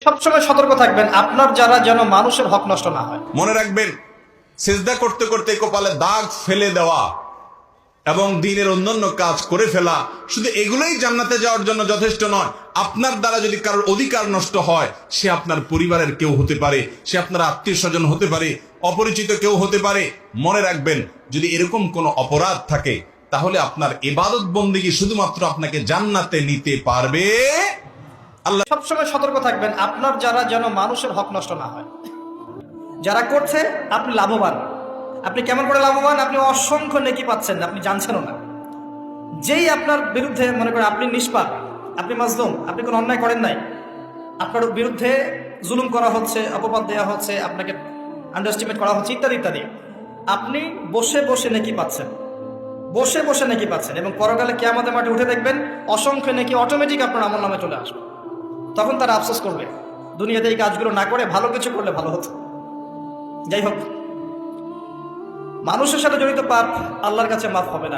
সবসময় সতর্ক থাকবেন আপনার যারা যেন মানুষের হক নষ্ট না হয়। মনে রাখবেন, সিজদা করতে করতে কপালে দাগ ফেলে দেওয়া এবং দিনের অন্যান্য কাজ করে ফেলা শুধু এগুলোই জান্নাতে যাওয়ার জন্য যথেষ্ট নয়। আপনার দ্বারা যদি কারোর অধিকার নষ্ট হয়, সে আপনার পরিবারের কেউ হতে পারে, সে আপনার আত্মীয় স্বজন হতে পারে, অপরিচিত কেউ হতে পারে। মনে রাখবেন, যদি এরকম কোনো অপরাধ থাকে তাহলে আপনার ইবাদত বন্দেগী শুধুমাত্র আপনাকে জান্নাতে নিতে পারবে আল্লাহ। সবসময় সতর্ক থাকবেন আপনার যারা যেন মানুষের হক নষ্ট না হয়। যারা করছে আপনি লাভবান। আপনি কেমন করে লাভবান? আপনি অসংখ্য নেকি পাচ্ছেন, আপনি জানছেনও না। যেই আপনার বিরুদ্ধে মনে করেন আপনি নিষ্পাপ, আপনি মাজলুম, আপনি কোনো অন্যায় করেন নাই, আপনার বিরুদ্ধে জুলুম করা হচ্ছে, অপবাদ দেওয়া হচ্ছে, আপনাকে আন্ডারস্টিমেট করা হচ্ছে, ইত্যাদি ইত্যাদি, আপনি বসে বসে নেকি পাচ্ছেন, বসে বসে নেকি পাচ্ছেন। এবং পরকালে কিয়ামতের মাঠে উঠে দেখবেন অসংখ্য নেকি অটোমেটিক আপনার আমল নামে চলে আসবে। তখন তারা আফসোস করবে, দুনিয়াতে এই কাজগুলো না করে ভালো কিছু করলে ভালো হতো। যাই হোক, মানুষের সাথে জড়িত পাপ আল্লাহর কাছে মাফ হবে না।